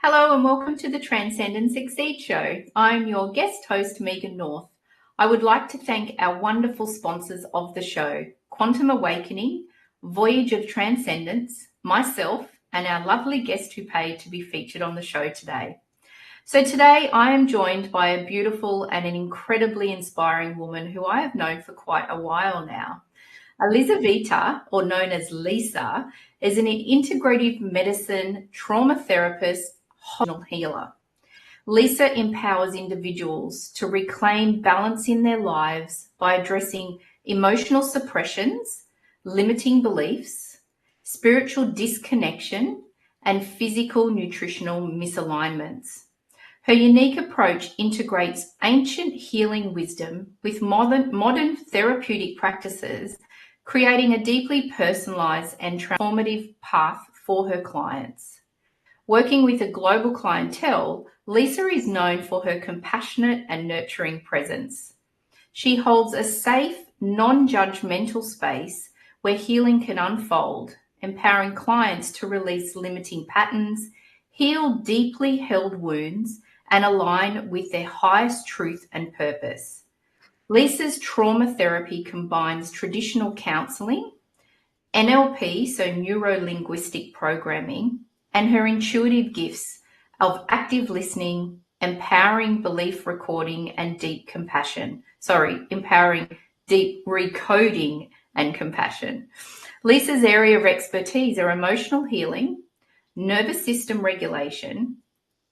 Hello and welcome to the Transcendence Succeed Show. I'm your guest host, Megan North. I would like to thank our wonderful sponsors of the show, Quantum Awakening, Voyage of Transcendence, myself, and our lovely guest who paid to be featured on the show today. So today I am joined by a beautiful and an incredibly inspiring woman who I have known for quite a while now. Elizaveta, or known as Lisa, is an integrative medicine trauma therapist, healer. Lisa empowers individuals to reclaim balance in their lives by addressing emotional suppressions, limiting beliefs, spiritual disconnection, and physical nutritional misalignments. Her unique approach integrates ancient healing wisdom with modern therapeutic practices, creating a deeply personalized and transformative path for her clients. Working with a global clientele, Lisa is known for her compassionate and nurturing presence. She holds a safe, non-judgmental space where healing can unfold, empowering clients to release limiting patterns, heal deeply held wounds, and align with their highest truth and purpose. Lisa's trauma therapy combines traditional counseling, NLP, so neuro-linguistic programming, and her intuitive gifts of active listening, empowering belief recording, and empowering deep recoding and compassion. Lisa's area of expertise are emotional healing, nervous system regulation,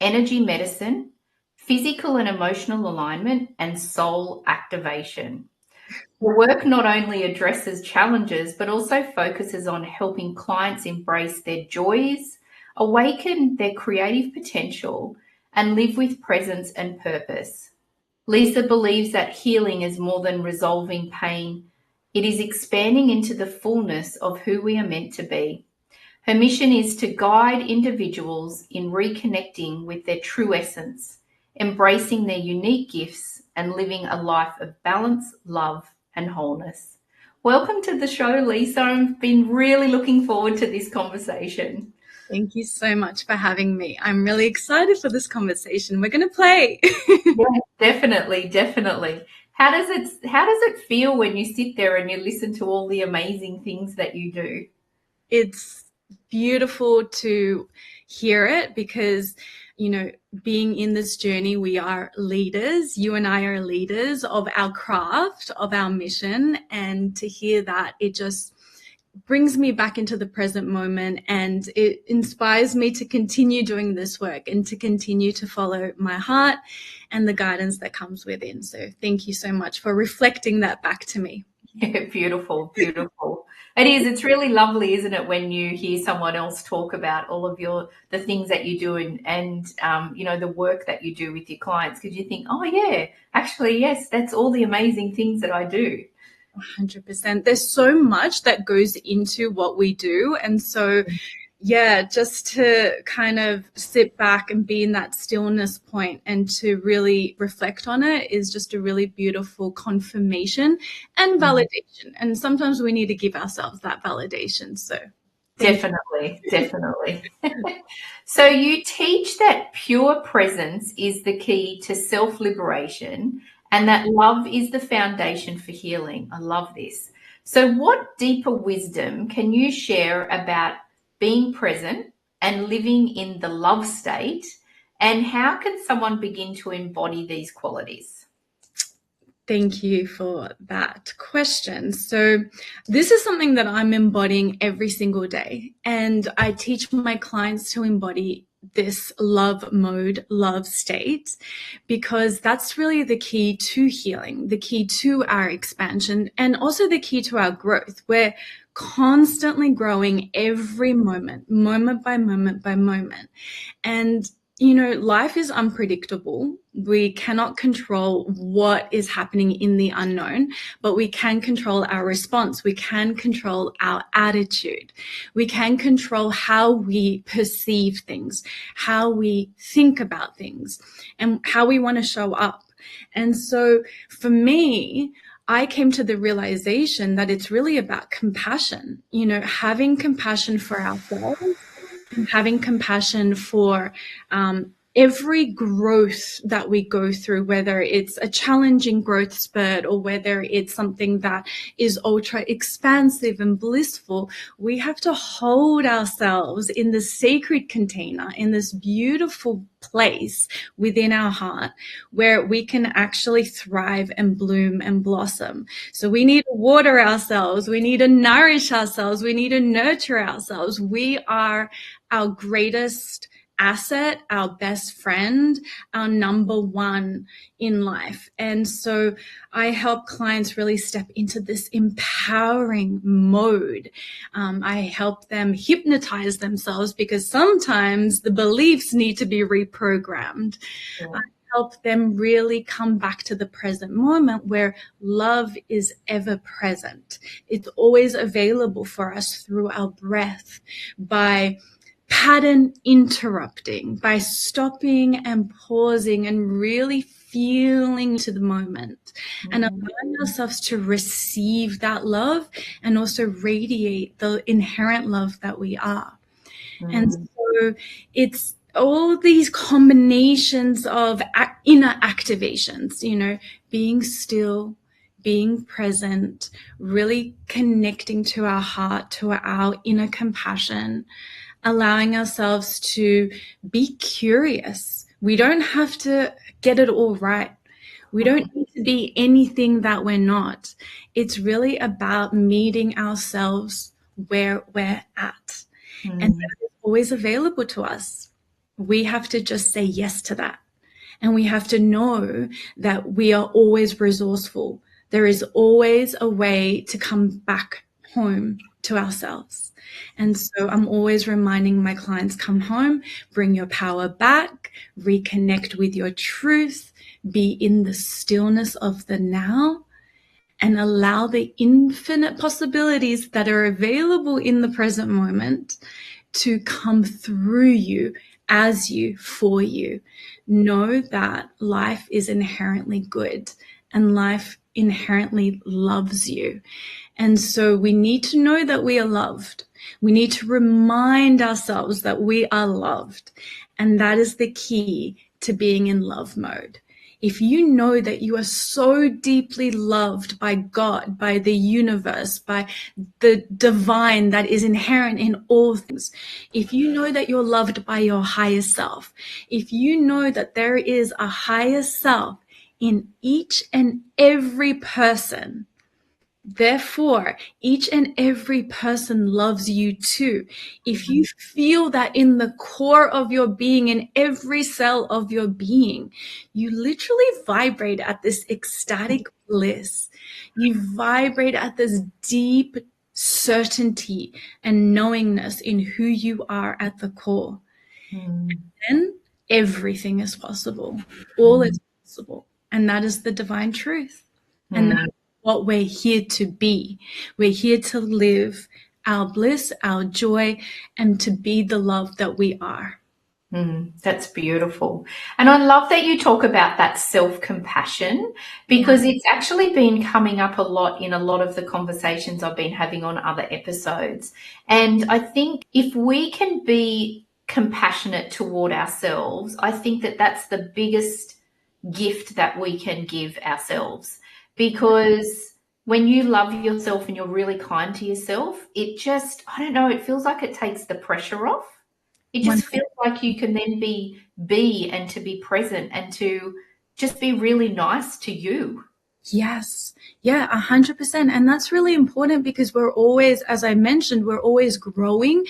energy medicine, physical and emotional alignment, and soul activation. Her work not only addresses challenges, but also focuses on helping clients embrace their joys, awaken their creative potential, and live with presence and purpose. Lisa believes that healing is more than resolving pain. It is expanding into the fullness of who we are meant to be. Her mission is to guide individuals in reconnecting with their true essence, embracing their unique gifts, and living a life of balance, love, and wholeness. Welcome to the show, Lisa. I've been really looking forward to this conversation. Thank you so much for having me. I'm really excited for this conversation. We're going to play. Yeah, definitely. How does it feel when you sit there and you listen to all the amazing things that you do? It's beautiful to hear it because, being in this journey, we are leaders. You and I are leaders of our craft, of our mission. And to hear that, it just brings me back into the present moment, and it inspires me to continue doing this work and to continue to follow my heart and the guidance that comes within. So thank you so much for reflecting that back to me. Yeah, beautiful. It is. It's really lovely, isn't it, when you hear someone else talk about all of the things that you do and the work that you do with your clients, because you think, oh yeah, actually, yes, that's all the amazing things that I do. 100%. There's so much that goes into what we do. And so, yeah, just to kind of sit back and be in that stillness point and to really reflect on it is just a really beautiful confirmation and validation. And sometimes we need to give ourselves that validation. So Definitely, definitely. So you teach that pure presence is the key to self-liberation and that love is the foundation for healing. I love this. So what deeper wisdom can you share about being present and living in the love state? And how can someone begin to embody these qualities? Thank you for that question. So this is something that I'm embodying every single day. And I teach my clients to embody this love mode, love state, because that's really the key to healing, the key to our expansion, and also the key to our growth. We're constantly growing every moment, moment by moment by moment. And life is unpredictable. We cannot control what is happening in the unknown, but we can control our response. We can control our attitude. We can control how we perceive things, how we think about things, and how we want to show up. And so for me, I came to the realization that it's really about compassion, having compassion for ourselves, having compassion for every growth that we go through, whether it's a challenging growth spurt or whether it's something that is ultra expansive and blissful. We have to hold ourselves in the sacred container, in this beautiful place within our heart where we can actually thrive and bloom and blossom. So we need to water ourselves. We need to nourish ourselves. We need to nurture ourselves. We are our greatest asset, our best friend, our number one in life. And so I help clients really step into this empowering mode. I help them hypnotize themselves because sometimes the beliefs need to be reprogrammed. Yeah. I help them really come back to the present moment where love is ever present. It's always available for us through our breath, by pattern interrupting, by stopping and pausing and really feeling to the moment and allowing ourselves to receive that love and also radiate the inherent love that we are. And so it's all these combinations of inner activations, being still, being present, really connecting to our heart, to our inner compassion, allowing ourselves to be curious. We don't have to get it all right. We don't need to be anything that we're not. It's really about meeting ourselves where we're at. And that is always available to us. We have to just say yes to that. And we have to know that we are always resourceful. There is always a way to come back home to ourselves. And so I'm always reminding my clients, come home, bring your power back, reconnect with your truth, be in the stillness of the now, and allow the infinite possibilities that are available in the present moment to come through you, as you, for you. Know that life is inherently good and life inherently loves you. And so we need to know that we are loved. We need to remind ourselves that we are loved. And that is the key to being in love mode. If you know that you are so deeply loved by God, by the universe, by the divine that is inherent in all things, if you know that you're loved by your higher self, if you know that there is a higher self in each and every person, therefore, each and every person loves you too. If you feel that in the core of your being, in every cell of your being, you literally vibrate at this ecstatic bliss. You vibrate at this deep certainty and knowingness in who you are at the core. And then everything is possible. All is possible. And that is the divine truth. And that what we're here to be. We're here to live our bliss, our joy, and to be the love that we are. That's beautiful. And I love that you talk about that self-compassion, because it's actually been coming up a lot in a lot of the conversations I've been having on other episodes. And I think if we can be compassionate toward ourselves, I think that that's the biggest gift that we can give ourselves. Because when you love yourself and you're really kind to yourself, it just, I don't know, it feels like it takes the pressure off. It One, just feels like you can then be and to be present and to just be really nice to you. yes. Yeah, 100%. And that's really important because we're always, as I mentioned, we're always growing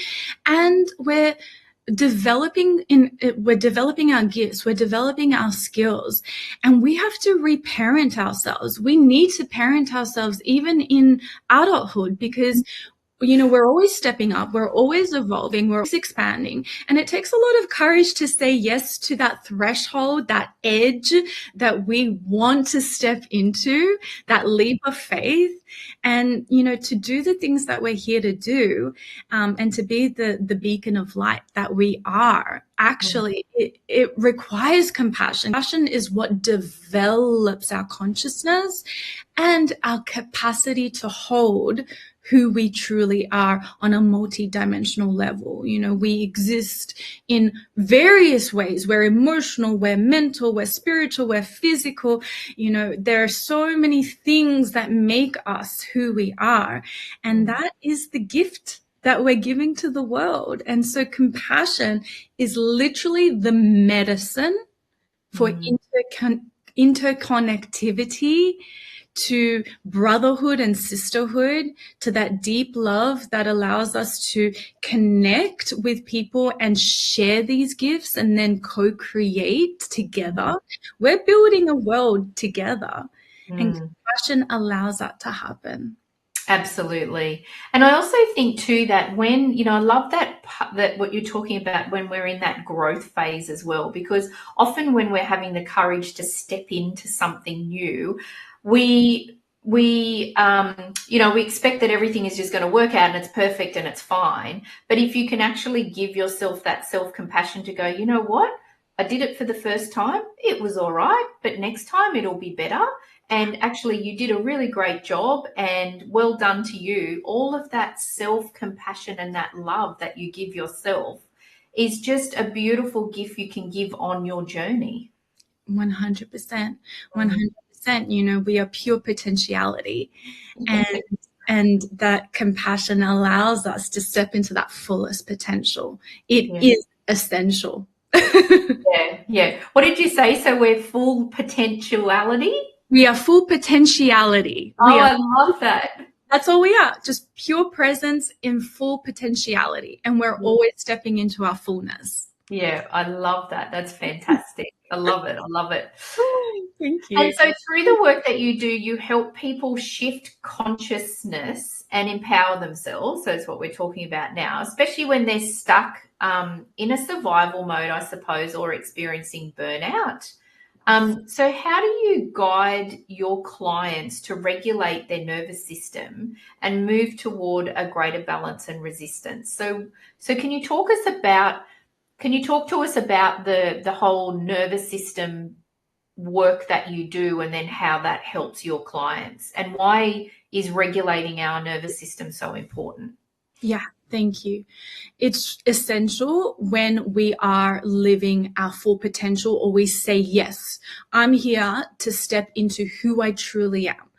and we're developing our gifts, we're developing our skills, and we have to reparent ourselves. We need to parent ourselves even in adulthood because we're always stepping up, we're always evolving, we're always expanding. And it takes a lot of courage to say yes to that threshold, that edge that we want to step into, that leap of faith. And, to do the things that we're here to do, and to be the beacon of light that we are. Actually, it requires compassion. Compassion is what develops our consciousness and our capacity to hold who we truly are on a multidimensional level. We exist in various ways. We're emotional, we're mental, we're spiritual, we're physical. There are so many things that make us who we are. And that is the gift that we're giving to the world. And so compassion is literally the medicine for interconnectivity, to brotherhood and sisterhood, to that deep love that allows us to connect with people and share these gifts and then co-create together. We're building a world together, and compassion allows that to happen. Absolutely. And I also think too that when, I love that what you're talking about when we're in that growth phase as well, because often when we're having the courage to step into something new, we expect that everything is just going to work out and it's perfect and it's fine. But if you can actually give yourself that self-compassion to go, you know what? I did it for the first time. It was all right, but next time it'll be better. And actually, you did a really great job and well done to you. All of that self-compassion and that love that you give yourself is just a beautiful gift you can give on your journey. 100%. 100%. We are pure potentiality. And that compassion allows us to step into that fullest potential. It is essential. Yeah. What did you say? So we're full potentiality? We are full potentiality. I love that. That's all we are, just pure presence in full potentiality. And we're always stepping into our fullness. Yeah, I love that. That's fantastic. I love it. Thank you. And so through the work that you do, you help people shift consciousness and empower themselves. So it's what we're talking about now, especially when they're stuck in a survival mode, I suppose, or experiencing burnout. So how do you guide your clients to regulate their nervous system and move toward a greater balance and resistance? So can you talk to us about the whole nervous system work that you do and then how that helps your clients, and why is regulating our nervous system so important? Yeah, thank you. It's essential when we are living our full potential, or we say, yes, I'm here to step into who I truly am.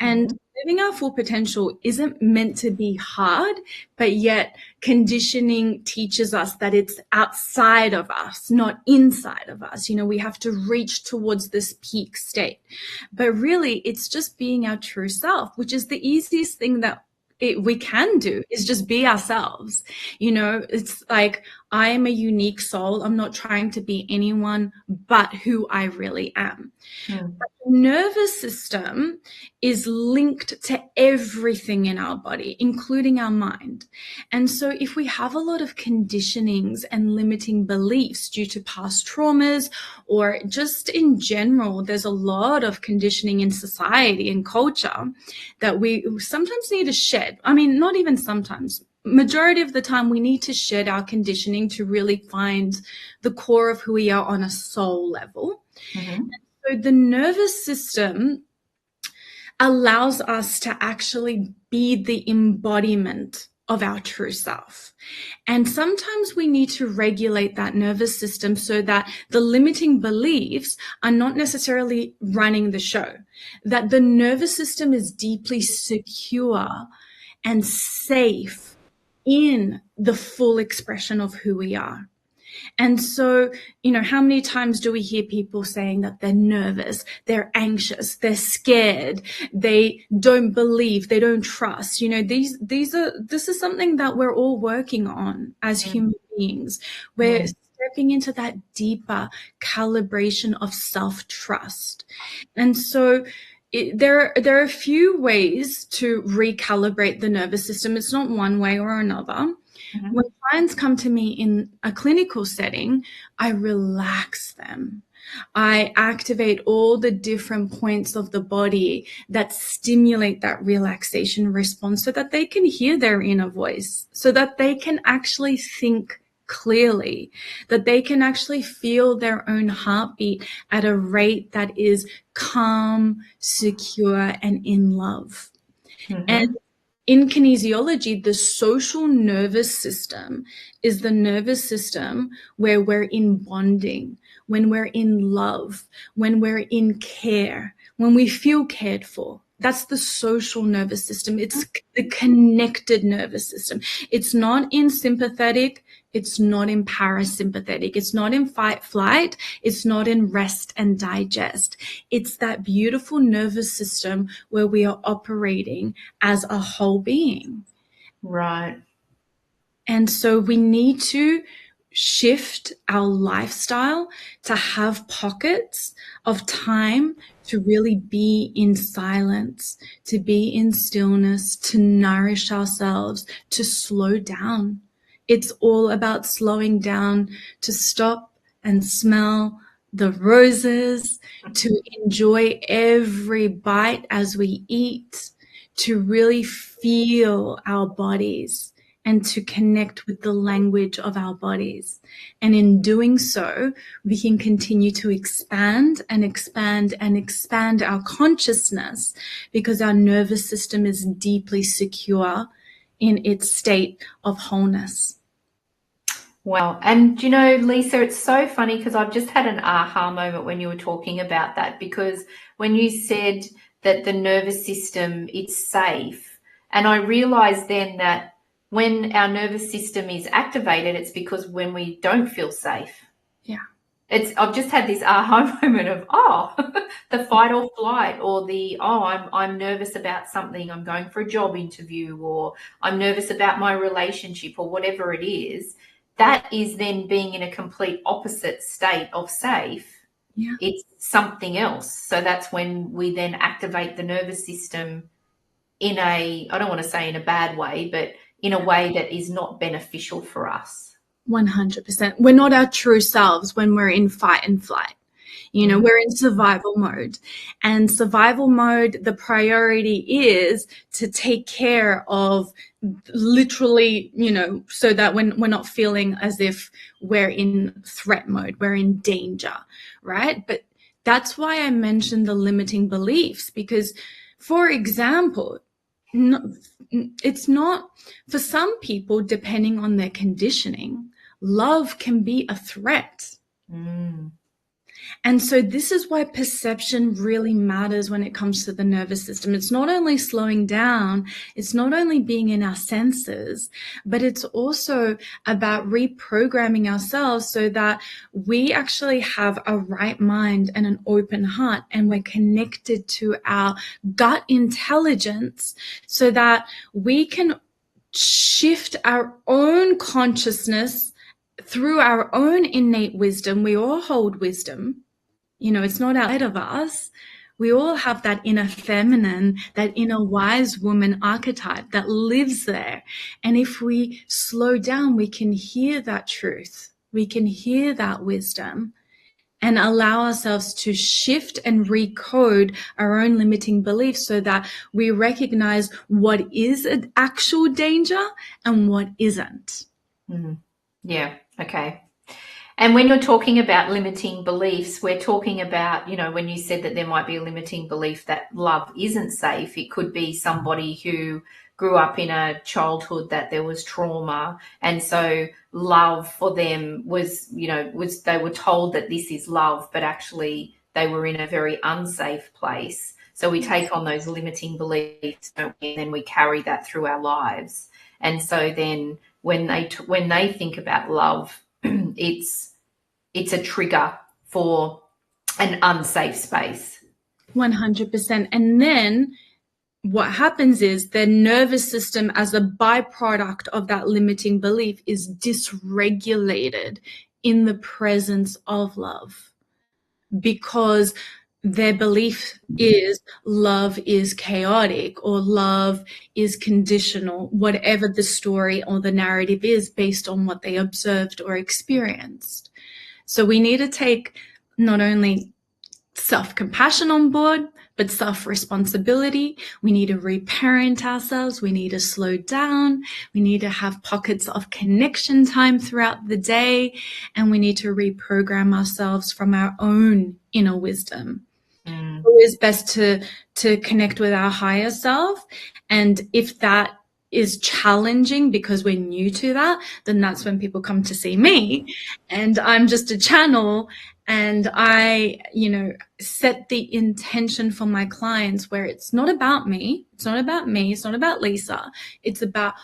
And living our full potential isn't meant to be hard, but yet conditioning teaches us that it's outside of us, not inside of us. We have to reach towards this peak state. But really, it's just being our true self, which is the easiest thing that we can do, is just be ourselves. It's like, I am a unique soul. I'm not trying to be anyone but who I really am. But the nervous system is linked to everything in our body, including our mind. And so if we have a lot of conditionings and limiting beliefs due to past traumas, or just in general, there's a lot of conditioning in society and culture that we sometimes need to shed. I mean, not even sometimes. majority of the time we need to shed our conditioning to really find the core of who we are on a soul level. Mm-hmm. So the nervous system allows us to actually be the embodiment of our true self. And sometimes we need to regulate that nervous system so that the limiting beliefs are not necessarily running the show, that the nervous system is deeply secure and safe in the full expression of who we are. And so, how many times do we hear people saying that they're nervous, they're anxious, they're scared, they don't believe, they don't trust? This is something that we're all working on as human beings. We're stepping into that deeper calibration of self-trust. And so there are a few ways to recalibrate the nervous system. It's not one way or another. Mm-hmm. When clients come to me in a clinical setting, I relax them. I activate all the different points of the body that stimulate that relaxation response so that they can hear their inner voice, so that they can actually think clearly, that they can actually feel their own heartbeat at a rate that is calm, secure, and in love. Mm-hmm. And in kinesiology, the social nervous system is the nervous system where we're in bonding, when we're in love, when we're in care, when we feel cared for. That's the social nervous system. It's the connected nervous system. It's not in sympathetic. It's not in parasympathetic. It's not in fight, flight. It's not in rest and digest. It's that beautiful nervous system where we are operating as a whole being. Right. And so we need to shift our lifestyle to have pockets of time to really be in silence, to be in stillness, to nourish ourselves, to slow down. It's all about slowing down, to stop and smell the roses, to enjoy every bite as we eat, to really feel our bodies and to connect with the language of our bodies. And in doing so, we can continue to expand and expand and expand our consciousness because our nervous system is deeply secure in its state of wholeness. Wow. And, Lisa, it's so funny because I've just had an aha moment when you were talking about that, because when you said that the nervous system, it's safe, and I realized then that when our nervous system is activated, it's because when we don't feel safe. Yeah. I've just had this aha moment of, the fight or flight, or I'm nervous about something. I'm going for a job interview, or I'm nervous about my relationship, or whatever it is. That is then being in a complete opposite state of safe. Yeah. It's something else. So that's when we then activate the nervous system in I don't want to say in a bad way, but in a way that is not beneficial for us. 100%. We're not our true selves when we're in fight and flight. We're in survival mode. And survival mode, the priority is to take care of literally, so that when we're not feeling as if we're in threat mode, we're in danger, right? But that's why I mentioned the limiting beliefs, because, for example, it's not, for some people, depending on their conditioning, love can be a threat. And so this is why perception really matters when it comes to the nervous system. It's not only slowing down, it's not only being in our senses, but it's also about reprogramming ourselves so that we actually have a right mind and an open heart, and we're connected to our gut intelligence so that we can shift our own consciousness through our own innate wisdom. We all hold wisdom. It's not outside of us. We all have that inner feminine, that inner wise woman archetype that lives there. And if we slow down, we can hear that truth. We can hear that wisdom. and allow ourselves to shift and recode our own limiting beliefs so that we recognize what is an actual danger and what isn't. Yeah. Okay. And when you're talking about limiting beliefs, we're talking about, when you said that there might be a limiting belief that love isn't safe, it could be somebody who grew up in a childhood that there was trauma. And so love for them was they were told that this is love, but actually they were in a very unsafe place. So we take on those limiting beliefs, don't we? And then we carry that through our lives. And so then when they think about love, it's a trigger for an unsafe space. 100%. And then what happens is their nervous system, as a byproduct of that limiting belief, is dysregulated in the presence of love, because their belief is love is chaotic or love is conditional, whatever the story or the narrative is based on what they observed or experienced. So we need to take not only self-compassion on board, but self-responsibility. We need to reparent ourselves. We need to slow down. We need to have pockets of connection time throughout the day. And we need to reprogram ourselves from our own inner wisdom. It's always best to connect with our higher self. And if that is challenging because we're new to that, then that's when people come to see me, and I'm just a channel, and I, set the intention for my clients where it's not about me, it's not about me, it's not about Lisa, it's about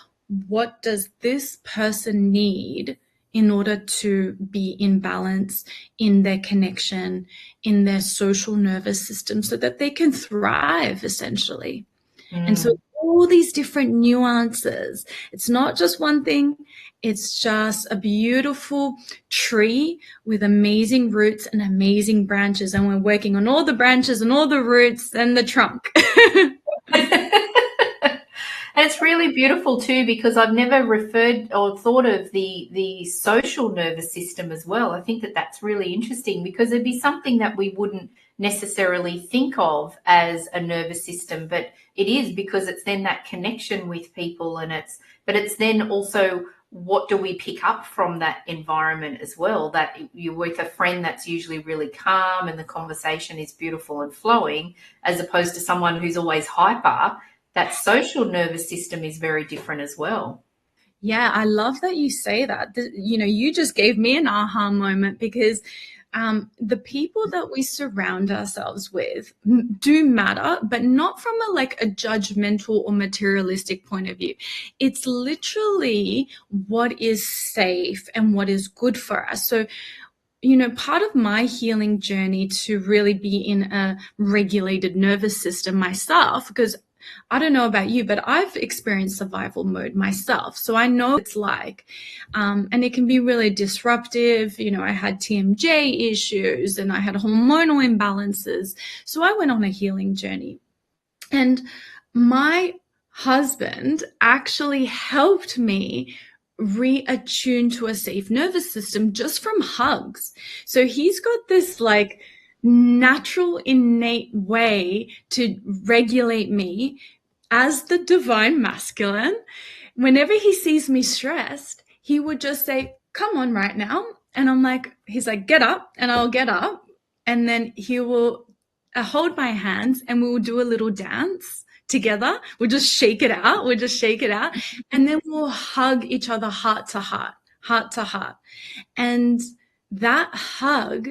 what does this person need in order to be in balance in their connection, in their social nervous system, so that they can thrive, essentially. And so all these different nuances. It's not just one thing. It's just a beautiful tree with amazing roots and amazing branches. And we're working on all the branches and all the roots and the trunk. And it's really beautiful too, because I've never referred or thought of the social nervous system as well. I think that that's really interesting, because it'd be something that we wouldn't necessarily think of as a nervous system, but it is, because it's then that connection with people, and but it's then also what do we pick up from that environment as well, that you're with a friend that's usually really calm and the conversation is beautiful and flowing, as opposed to someone who's always hyper. That social nervous system is very different as well. Yeah, I love that you say that. You just gave me an aha moment, because the people that we surround ourselves with do matter, but not from a judgmental or materialistic point of view. It's literally what is safe and what is good for us. So, part of my healing journey to really be in a regulated nervous system myself, because I don't know about you, but I've experienced survival mode myself. So I know what it's like. And it can be really disruptive. I had TMJ issues and I had hormonal imbalances. So I went on a healing journey. And my husband actually helped me reattune to a safe nervous system just from hugs. So he's got this natural innate way to regulate me as the divine masculine. Whenever he sees me stressed, he would just say, come on right now. And he's like, get up, and I'll get up. And then he will hold my hands and we will do a little dance together. We'll just shake it out. And then we'll hug each other heart to heart. And that hug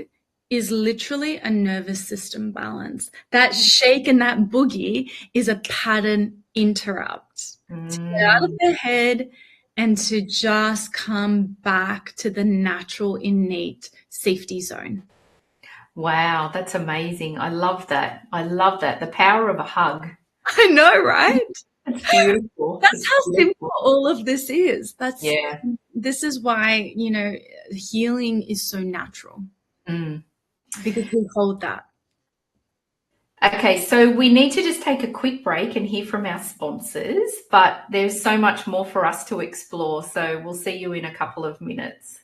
is literally a nervous system balance. That shake and that boogie is a pattern interrupt to get out of the head and to just come back to the natural, innate safety zone. Wow, that's amazing. I love that. The power of a hug. I know, right? That's beautiful. That's how simple all of this is. Yeah. This is why, healing is so natural. Because we hold that. Okay, so we need to just take a quick break and hear from our sponsors, but there's so much more for us to explore. So we'll see you in a couple of minutes.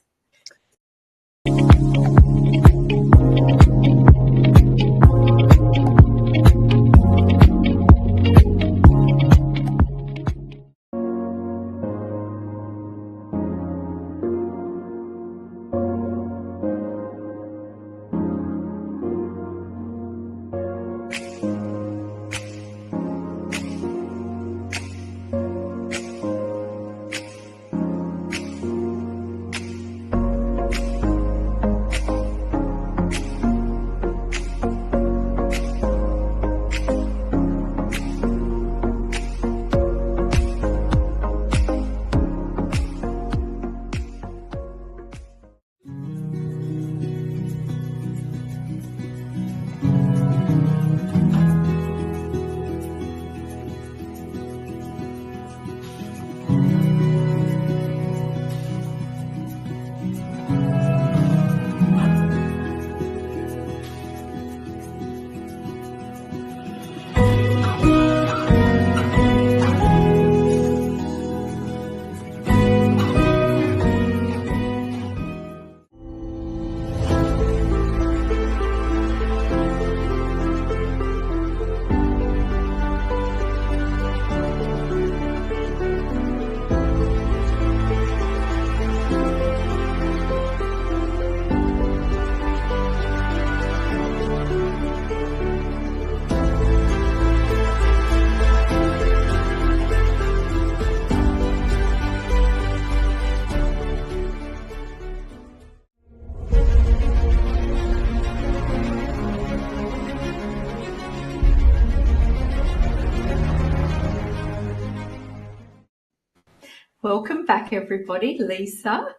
Welcome back, everybody. Lisa.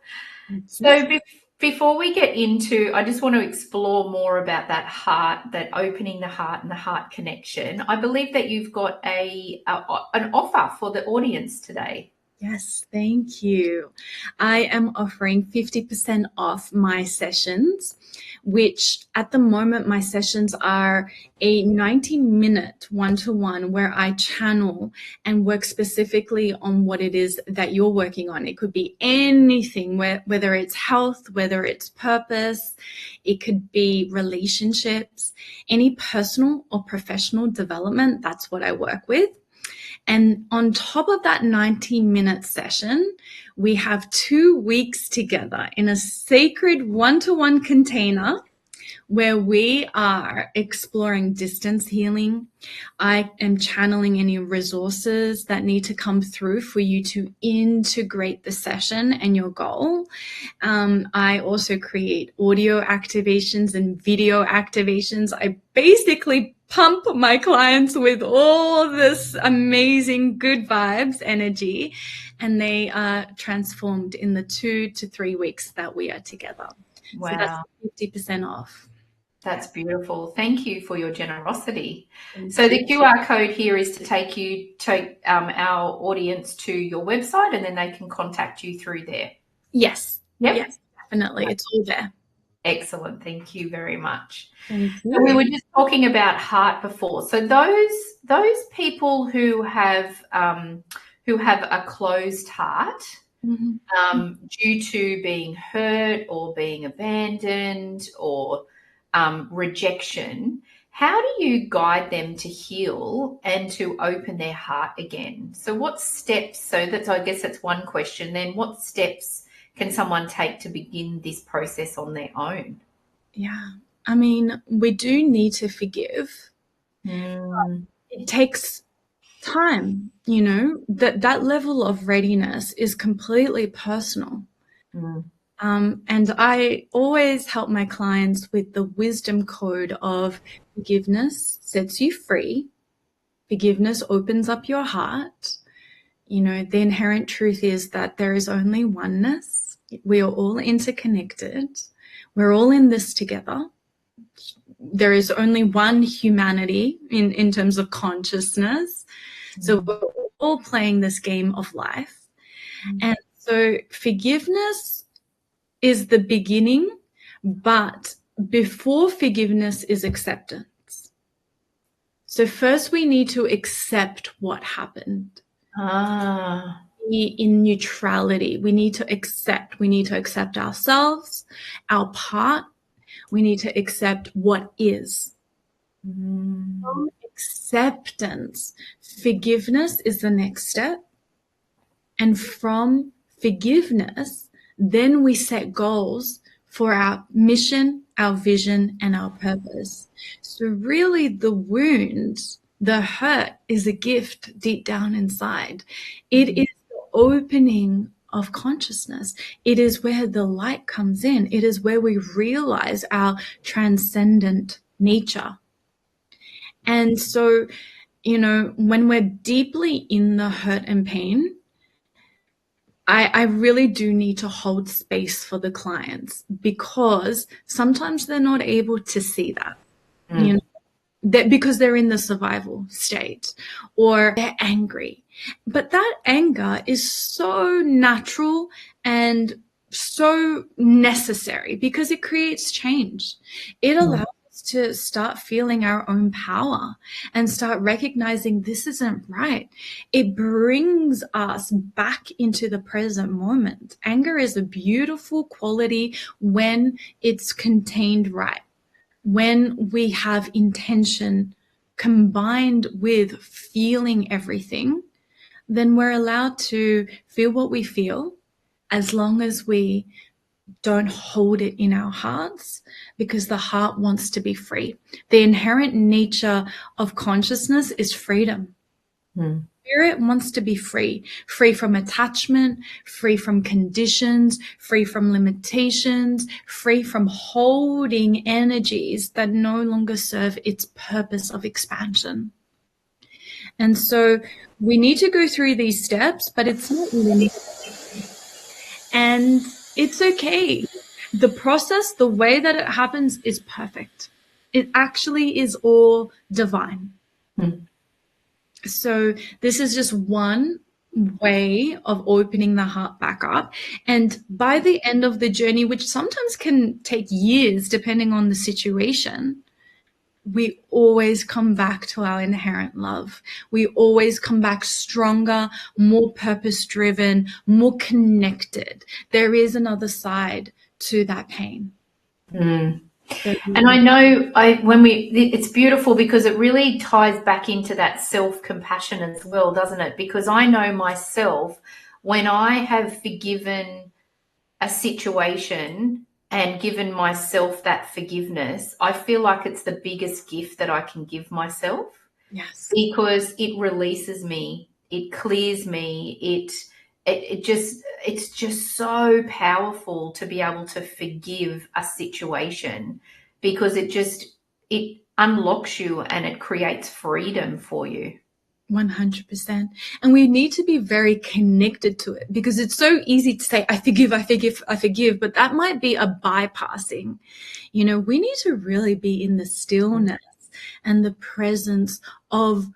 So Before we get into, I just want to explore more about that heart, that opening the heart and the heart connection. I believe that you've got an offer for the audience today. yes, thank you. I am offering 50% off my sessions, which at the moment my sessions are a 90-minute one-to-one where I channel and work specifically on what it is that you're working on. It could be anything, whether it's health, whether it's purpose, it could be relationships, any personal or professional development. That's what I work with. And on top of that 90-minute session, we have 2 weeks together in a sacred one-to-one container where we are exploring distance healing. I am channeling any resources that need to come through for you to integrate the session and your goal. I also create audio activations and video activations. I basically pump my clients with all this amazing good vibes energy, and they are transformed in the 2 to 3 weeks that we are together. Wow. So that's 50% off. That's beautiful. Thank you for your generosity. So the QR code here is to take our audience to your website, and then they can contact you through there. Yes. Yep. Yes, definitely. It's all there. Excellent. Thank you very much. Thank you. So we were just talking about heart before. So those people who have a closed heart, due to being hurt or being abandoned or rejection, how do you guide them to heal and to open their heart again? So what steps? So I guess that's one question. Then what steps can someone take to begin this process on their own? Yeah. I mean, we do need to forgive. It takes time, that level of readiness is completely personal. And I always help my clients with the wisdom code of forgiveness sets you free. Forgiveness opens up your heart. The inherent truth is that there is only oneness. We are all interconnected. We're all in this together. There is only one humanity in terms of consciousness. So we're all playing this game of life. And so forgiveness is the beginning, but before forgiveness is acceptance. So first we need to accept what happened. In neutrality, we need to accept ourselves, our part. We need to accept what is. From acceptance, forgiveness is the next step. And from forgiveness, then we set goals for our mission, our vision, and our purpose. So really the wound, the hurt is a gift deep down inside. It is the opening of consciousness. It is where the light comes in. It is where we realize our transcendent nature. And so, when we're deeply in the hurt and pain, I really do need to hold space for the clients, because sometimes they're not able to see that, because they're in the survival state or they're angry. But that anger is so natural and so necessary because it creates change. It allows us to start feeling our own power and start recognizing this isn't right. It brings us back into the present moment. Anger is a beautiful quality when it's contained right. When we have intention combined with feeling everything, then we're allowed to feel what we feel, as long as we don't hold it in our hearts, because the heart wants to be free. The inherent nature of consciousness is freedom. Spirit wants to be free from attachment, free from conditions, free from limitations, free from holding energies that no longer serve its purpose of expansion. And so we need to go through these steps, but it's not linear. And it's okay. The process, the way that it happens is perfect. It actually is all divine. So this is just one way of opening the heart back up. And by the end of the journey, which sometimes can take years depending on the situation, we always come back to our inherent love. We always come back stronger, more purpose-driven, more connected. There is another side to that pain. And I know it's beautiful because it really ties back into that self-compassion as well, doesn't it? Because I know myself, when I have forgiven a situation and given myself that forgiveness, I feel like it's the biggest gift that I can give myself. Yes. Because it releases me, it clears me, it's just so powerful to be able to forgive a situation, because it unlocks you and it creates freedom for you. 100%. And we need to be very connected to it, because it's so easy to say, I forgive, I forgive, I forgive, but that might be a bypassing. You know, we need to really be in the stillness and the presence of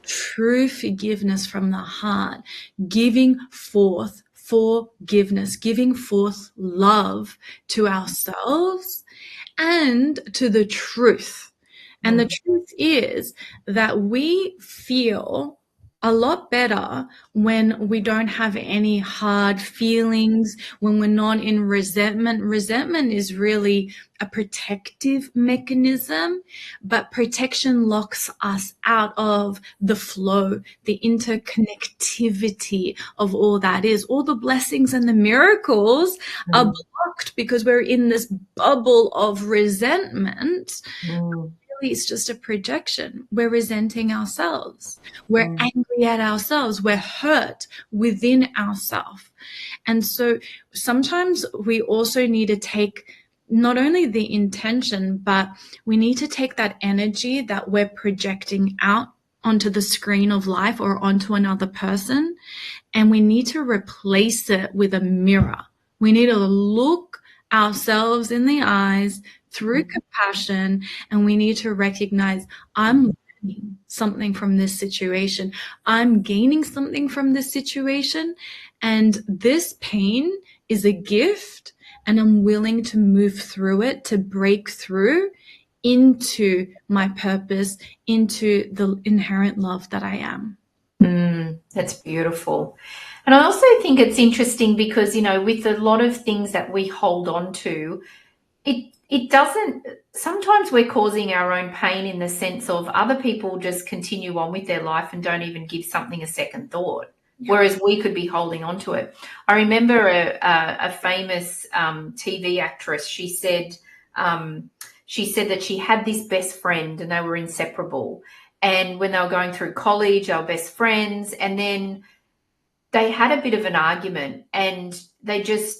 true forgiveness from the heart, giving forth forgiveness, giving forth love to ourselves and to the truth. And the truth is that we feel a lot better when we don't have any hard feelings, when we're not in resentment. Resentment is really a protective mechanism, but protection locks us out of the flow, the interconnectivity of all that is. All the blessings and the miracles are blocked because we're in this bubble of resentment. It's just a projection. We're resenting ourselves. We're angry at ourselves. We're hurt within ourselves. And so sometimes we also need to take not only the intention, but we need to take that energy that we're projecting out onto the screen of life or onto another person, and we need to replace it with a mirror. We need to look ourselves in the eyes through compassion, and we need to recognize, I'm learning something from this situation. I'm gaining something from this situation, and this pain is a gift, and I'm willing to move through it, to break through into my purpose, into the inherent love that I am. That's beautiful. And I also think it's interesting because, you know, with a lot of things that we hold on to, it doesn't, sometimes we're causing our own pain in the sense of other people just continue on with their life and don't even give something a second thought, whereas we could be holding on to it. I remember a famous TV actress, she said that she had this best friend and they were inseparable. And when they were going through college, they were best friends, and then they had a bit of an argument and they just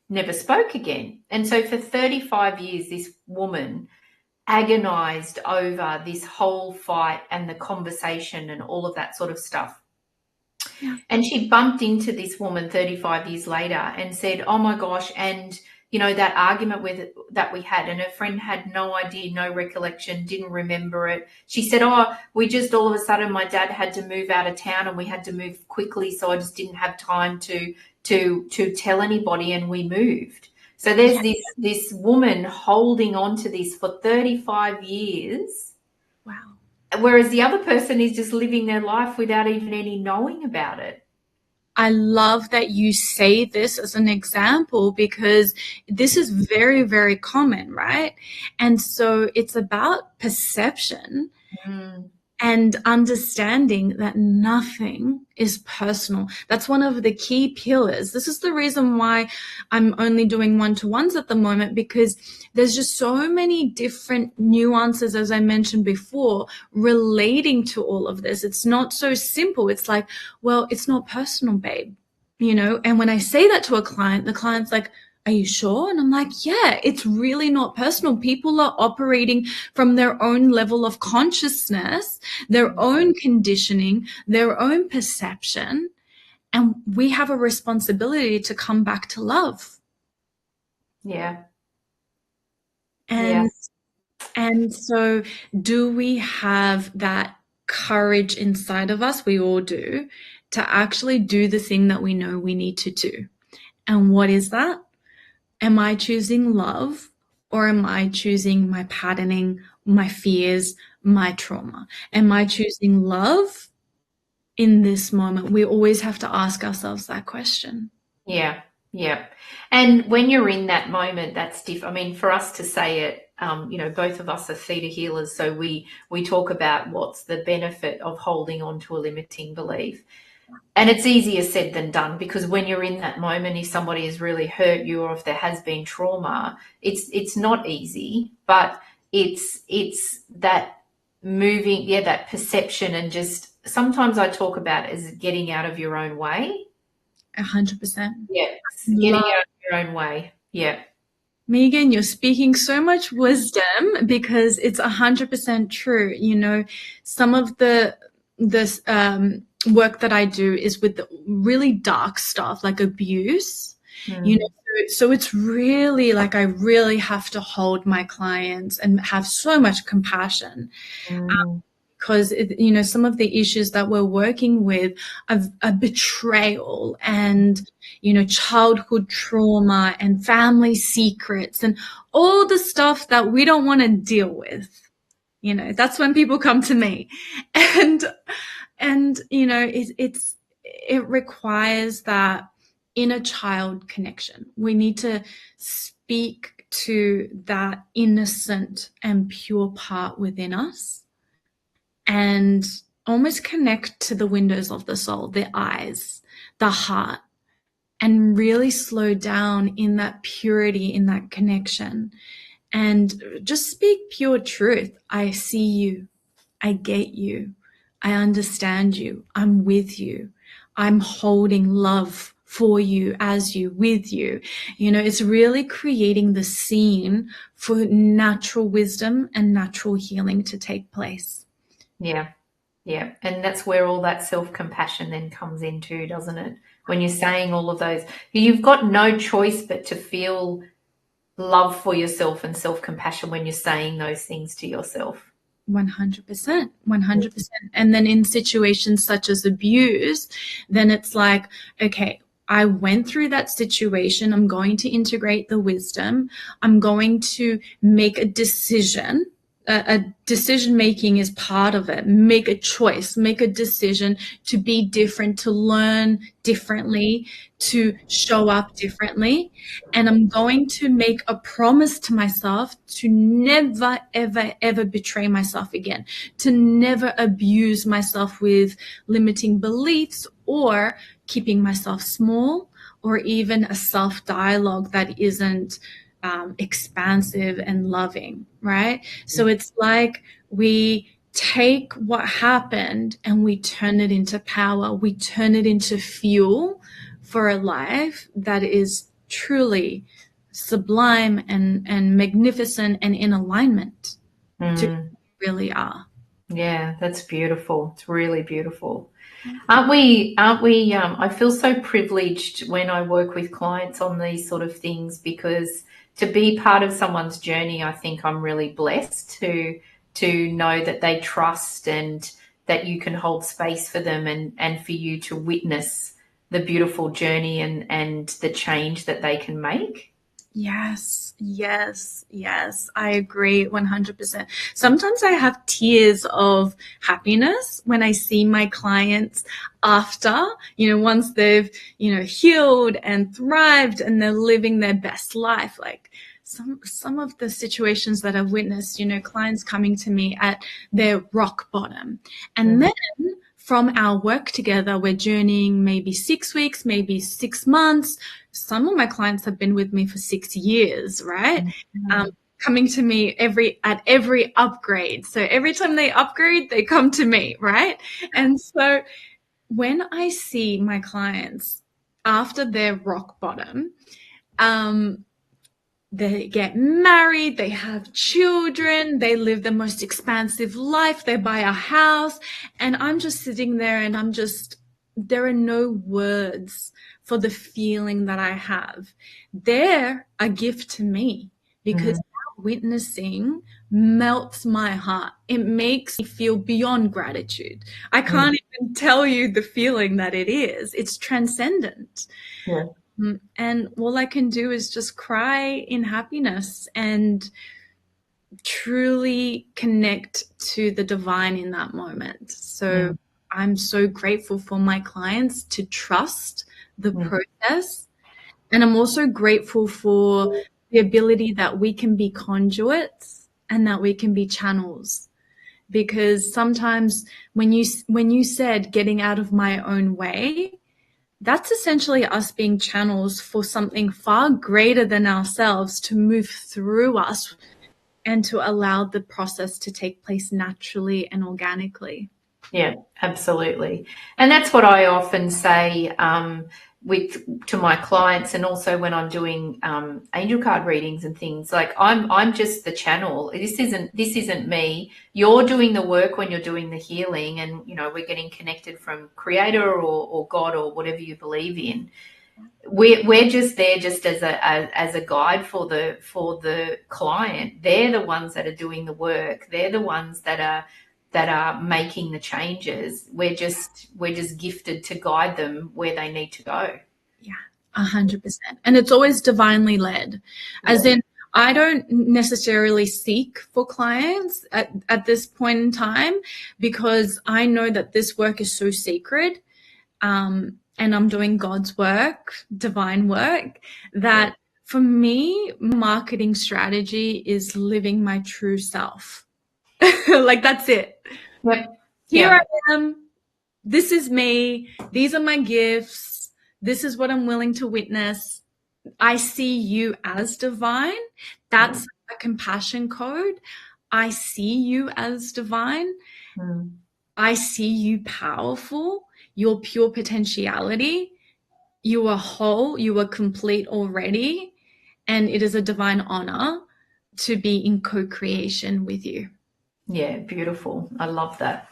never spoke again. And so for 35 years, this woman agonized over this whole fight and the conversation and all of that sort of stuff. Yeah. And she bumped into this woman 35 years later and said, oh my gosh, and you know, that argument that we had, and her friend had no idea, no recollection, didn't remember it. She said, oh, we just all of a sudden, my dad had to move out of town and we had to move quickly, so I just didn't have time to tell anybody, and we moved. So there's this woman holding on to this for 35 years. Wow. Whereas the other person is just living their life without even any knowing about it. I love that you say this as an example, because this is very, very common, right? And so it's about perception and understanding that nothing is personal. That's one of the key pillars. This is the reason why I'm only doing one-to-ones at the moment, because there's just so many different nuances, as I mentioned before, relating to all of this. It's not so simple. It's like, well, it's not personal, babe. You know, and when I say that to a client, the client's like, Are you sure? And I'm like, yeah, it's really not personal. People are operating from their own level of consciousness, their own conditioning, their own perception. And we have a responsibility to come back to love. Yeah. Yeah. And so do we have that courage inside of us? We all do, to actually do the thing that we know we need to do. And what is that? Am I choosing love, or am I choosing my patterning, my fears, my trauma? Am I choosing love in this moment? We always have to ask ourselves that question. Yeah. Yeah. And when you're in that moment, that's different. I mean, for us to say it, both of us are theta healers, so we talk about what's the benefit of holding on to a limiting belief. And it's easier said than done, because when you're in that moment, if somebody has really hurt you or if there has been trauma, it's not easy, but it's that moving, that perception, and just sometimes I talk about it as getting out of your own way. 100%. Yes, getting out of your own way. Yeah. Megan, you're speaking so much wisdom, because it's 100% true. Some of the work that I do is with the really dark stuff, like abuse. So it's really like I really have to hold my clients and have so much compassion. Because some of the issues that we're working with are betrayal and childhood trauma and family secrets and all the stuff that we don't want to deal with. That's when people come to me, and it requires that inner child connection. We need to speak to that innocent and pure part within us, and almost connect to the windows of the soul, the eyes, the heart, and really slow down in that purity, in that connection, and just speak pure truth. I see you. I get you. I understand you. I'm with you. I'm holding love for you, as you, with you. It's really creating the scene for natural wisdom and natural healing to take place. Yeah. Yeah. And that's where all that self-compassion then comes into, doesn't it? When you're saying all of those, you've got no choice but to feel love for yourself and self-compassion when you're saying those things to yourself. 100%, 100%. And then in situations such as abuse, then it's like, okay, I went through that situation. I'm going to integrate the wisdom. I'm going to make a decision. A decision making is part of it. Make a choice, make a decision to be different, to learn differently, to show up differently. And I'm going to make a promise to myself to never, ever, ever betray myself again, to never abuse myself with limiting beliefs or keeping myself small, or even a self-dialogue that isn't expansive and loving, right? So it's like we take what happened and we turn it into power. We turn it into fuel for a life that is truly sublime and magnificent and in alignment to who we really are. Yeah, that's beautiful. It's really beautiful. Aren't we, I feel so privileged when I work with clients on these sort of things, because to be part of someone's journey, I think I'm really blessed to know that they trust and that you can hold space for them, and for you to witness the beautiful journey and the change that they can make. Yes, yes, yes. I agree 100%. Sometimes I have tears of happiness when I see my clients after, once they've, healed and thrived and they're living their best life. Like some of the situations that I've witnessed, clients coming to me at their rock bottom. And then from our work together, we're journeying maybe 6 weeks, maybe 6 months. Some of my clients have been with me for 6 years, right? Coming to me at every upgrade. So every time they upgrade, they come to me, right? And so when I see my clients after their rock bottom, They get married, they have children, they live the most expansive life, they buy a house, and I'm just sitting there and there are no words for the feeling that I have. They're a gift to me because that witnessing melts my heart. It makes me feel beyond gratitude. I can't even tell you the feeling that it is. It's transcendent. Yeah. And all I can do is just cry in happiness and truly connect to the divine in that moment. So I'm so grateful for my clients to trust the process. And I'm also grateful for the ability that we can be conduits and that we can be channels. Because sometimes when you said getting out of my own way, that's essentially us being channels for something far greater than ourselves to move through us and to allow the process to take place naturally and organically. Yeah, absolutely. And that's what I often say to my clients, and also when I'm doing angel card readings and things. Like I'm just the channel. This isn't me. You're doing the work when you're doing the healing, and we're getting connected from Creator or God or whatever you believe in. We're just there just as a guide for the client. They're the ones that are doing the work. They're the ones that are making the changes. We're just gifted to guide them where they need to go. Yeah, 100%. And it's always divinely led, as in I don't necessarily seek for clients at this point in time, because I know that this work is so sacred. And I'm doing God's work, divine work, that for me, marketing strategy is living my true self. Like, that's it. Yep. Here I am. This is me. These are my gifts. This is what I'm willing to witness. I see you as divine. That's a compassion code. I see you as divine. I see you powerful. Your pure potentiality. You are whole. You are complete already. And it is a divine honor to be in co-creation with you. Yeah, beautiful. I love that.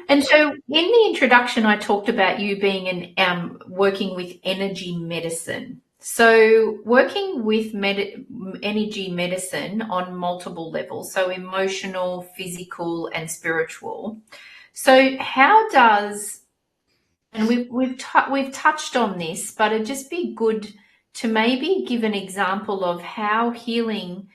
And so in the introduction, I talked about you being working with energy medicine. So working with energy medicine on multiple levels, so emotional, physical, and spiritual. So how does, and we've touched on this, but it'd just be good to maybe give an example of how healing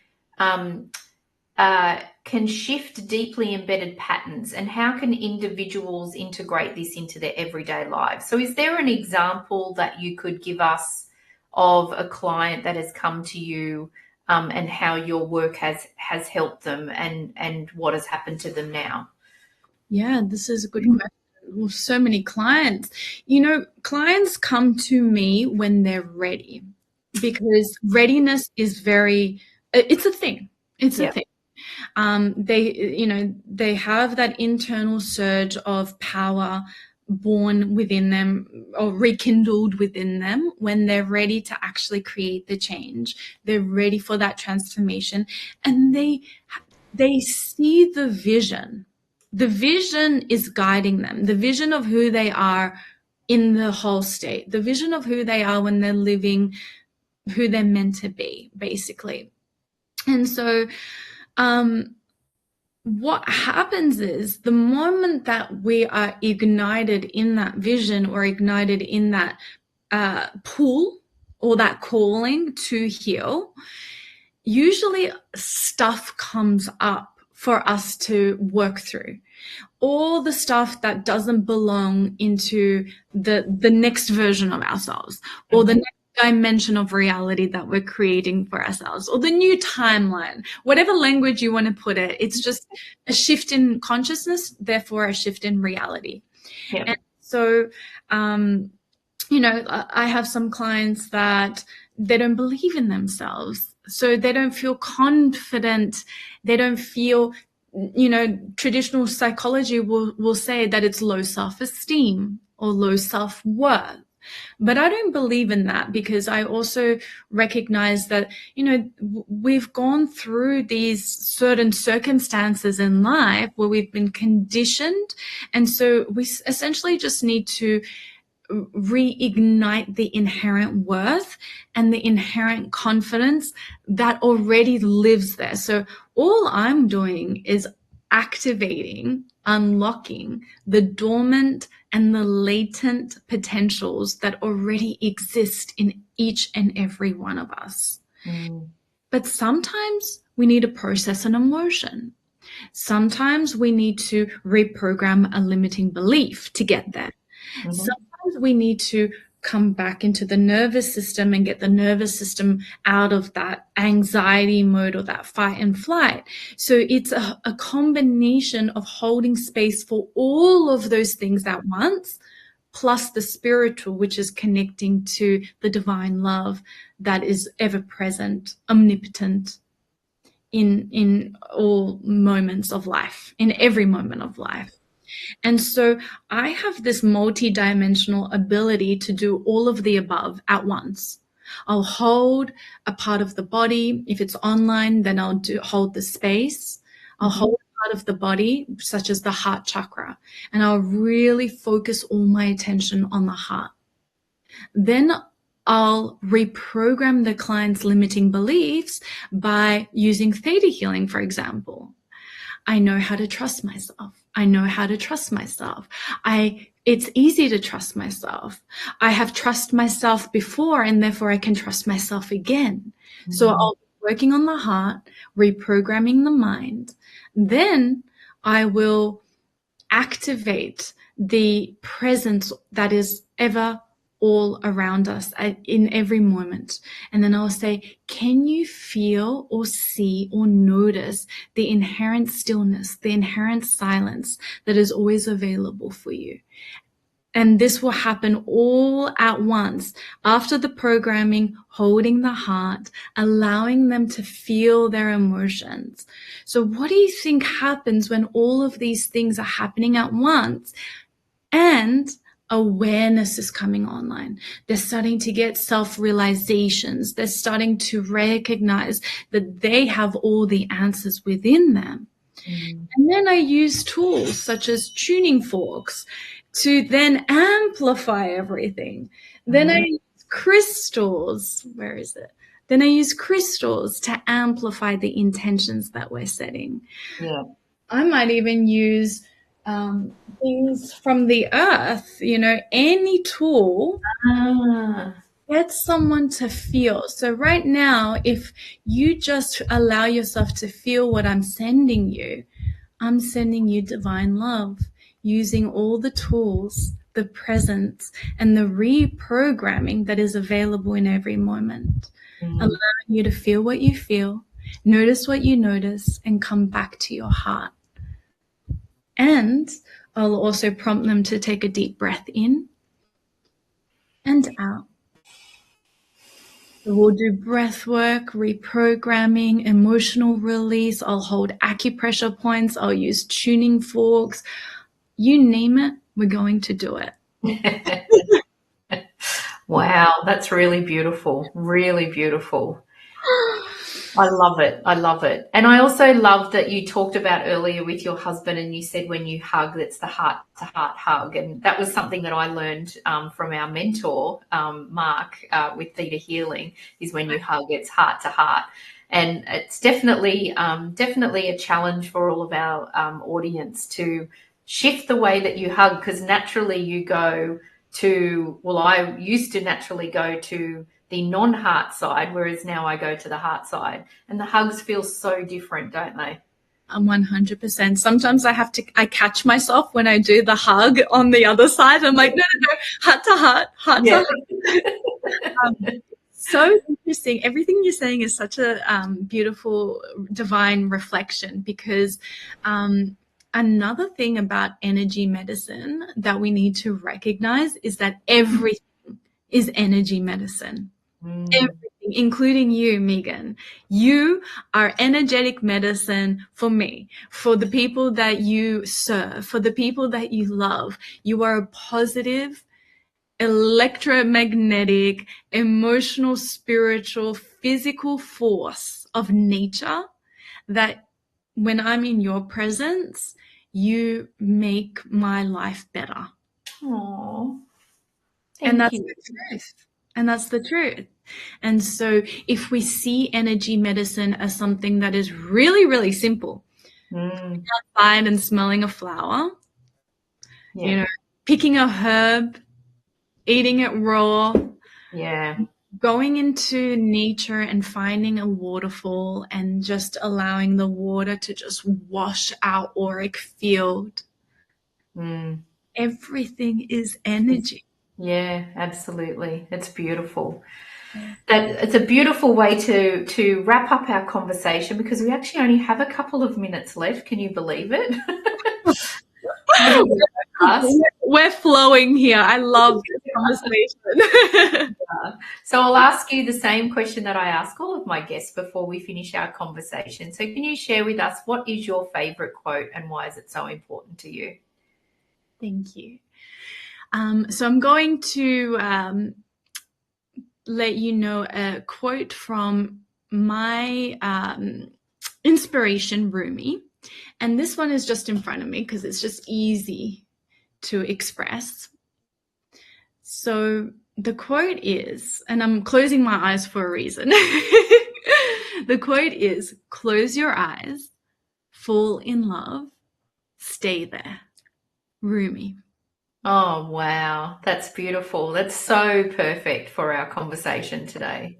can shift deeply embedded patterns, and how can individuals integrate this into their everyday lives. So is there an example that you could give us of a client that has come to you and how your work has helped them and what has happened to them now? Yeah, this is a good question. Well, so many clients, clients come to me when they're ready, because readiness is it's a thing. It's a thing. They have that internal surge of power born within them or rekindled within them when they're ready to actually create the change. They're ready for that transformation, and they see the vision. The vision is guiding them, the vision of who they are in the whole state, the vision of who they are when they're living who they're meant to be, basically. And so what happens is the moment that we are ignited in that vision or ignited in that pull or that calling to heal, usually stuff comes up for us to work through. All the stuff that doesn't belong into the next version of ourselves, or the next dimension of reality that we're creating for ourselves, or the new timeline, whatever language you want to put it. It's just a shift in consciousness, therefore a shift in reality. Yeah. And so, I have some clients that they don't believe in themselves. So they don't feel confident. They don't feel, traditional psychology will say that it's low self-esteem or low self-worth. But I don't believe in that, because I also recognize that, we've gone through these certain circumstances in life where we've been conditioned. And so we essentially just need to reignite the inherent worth and the inherent confidence that already lives there. So all I'm doing is activating, unlocking the dormant and the latent potentials that already exist in each and every one of us. But sometimes we need to process an emotion. Sometimes we need to reprogram a limiting belief to get there. Sometimes we need to come back into the nervous system and get the nervous system out of that anxiety mode or that fight and flight. So it's a combination of holding space for all of those things at once, plus the spiritual, which is connecting to the divine love that is ever present, omnipotent in all moments of life, in every moment of life. And so I have this multidimensional ability to do all of the above at once. I'll hold a part of the body. If it's online, then I'll hold the space. I'll hold a part of the body, such as the heart chakra, and I'll really focus all my attention on the heart. Then I'll reprogram the client's limiting beliefs by using theta healing, for example. I know how to trust myself. I know how to trust myself. It's easy to trust myself. I have trust myself before, and therefore I can trust myself again. So I'll be working on the heart, reprogramming the mind. Then I will activate the presence that is ever all around us in every moment. And then I'll say, can you feel or see or notice the inherent stillness, the inherent silence that is always available for you? And this will happen all at once, after the programming, holding the heart, allowing them to feel their emotions. So what do you think happens when all of these things are happening at once and awareness is coming online? They're starting to get self-realizations. They're starting to recognize that they have all the answers within them. And then I use tools such as tuning forks to then amplify everything. Then I use crystals. Where is it? Then I use crystals to amplify the intentions that we're setting. Yeah. I might even use things from the earth, any tool. Get someone to feel. So right now, if you just allow yourself to feel what I'm sending you divine love, using all the tools, the presence, and the reprogramming that is available in every moment, allowing you to feel what you feel, notice what you notice, and come back to your heart. And I'll also prompt them to take a deep breath in and out. So we'll do breath work, reprogramming, emotional release. I'll hold acupressure points. I'll use tuning forks. You name it, we're going to do it. Wow, that's really beautiful. Really beautiful. I love it. I love it. And I also love that you talked about earlier with your husband, and you said when you hug, it's the heart-to-heart hug. And that was something that I learned from our mentor, Mark, with Theta Healing, is when you hug, it's heart-to-heart. And it's definitely a challenge for all of our audience to shift the way that you hug, because naturally you go to, well, I used to naturally go to the non-heart side, whereas now I go to the heart side, and the hugs feel so different, don't they? 100%. Sometimes I catch myself when I do the hug on the other side. I'm like, no, heart to heart, to heart. So interesting. Everything you're saying is such a beautiful divine reflection, because another thing about energy medicine that we need to recognize is that everything is energy medicine. Everything, including you, Megan. You are energetic medicine for me, for the people that you serve, for the people that you love. You are a positive electromagnetic, emotional, spiritual, physical force of nature that when I'm in your presence, you make my life better. Oh, And that's thank you. the truth. And that's the truth. And so if we see energy medicine as something that is really, really simple, outside and smelling a flower, Yeah. you know, picking a herb, eating it raw, Yeah. going into nature and finding a waterfall and just allowing the water to just wash our auric field. Everything is energy. Yeah, absolutely. It's beautiful. It's a beautiful way to wrap up our conversation because we actually only have a couple of minutes left. Can you believe it? We're flowing here. I love this conversation. So I'll ask you the same question that I ask all of my guests before we finish our conversation. So can you share with us what is your favorite quote and why is it so important to you? Thank you. So I'm going to let you know a quote from my inspiration, Rumi. And this one is just in front of me because it's just easy to express. So the quote is, and I'm closing my eyes for a reason. The quote is, close your eyes, fall in love, stay there. Rumi. Oh, wow. That's beautiful. That's so perfect for our conversation today.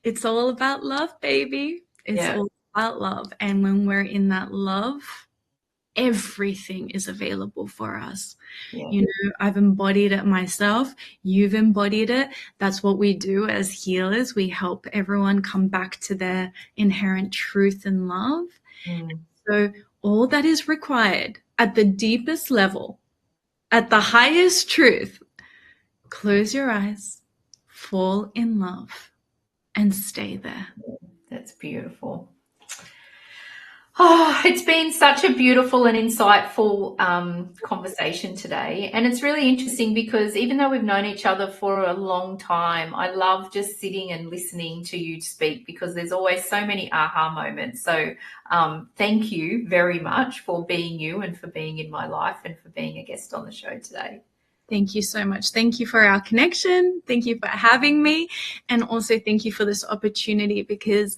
It's all about love, baby. It's all about love. And when we're in that love, everything is available for us. You know, I've embodied it myself. You've embodied it. That's what we do as healers. We help everyone come back to their inherent truth and love. So all that is required at the deepest level, at the highest truth, close your eyes, fall in love, and stay there. That's beautiful. Oh, it's been such a beautiful and insightful conversation today. And it's really interesting because even though we've known each other for a long time, I love just sitting and listening to you speak because there's always so many aha moments. So thank you very much for being you and for being in my life and for being a guest on the show today. Thank you so much. Thank you for our connection. Thank you for having me. And also thank you for this opportunity because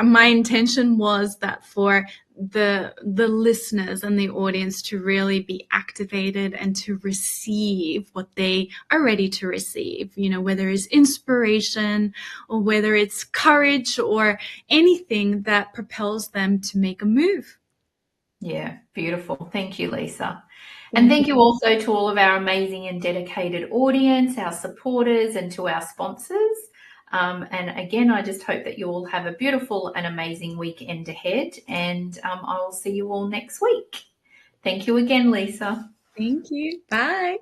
my intention was that for the listeners and the audience to really be activated and to receive what they are ready to receive, you know, whether it's inspiration or whether it's courage or anything that propels them to make a move. Yeah, beautiful. Thank you, Lisa. And thank you also to all of our amazing and dedicated audience, our supporters, and to our sponsors. And again, I just hope that you all have a beautiful and amazing weekend ahead. And I will see you all next week. Thank you again, Lisa. Thank you. Bye.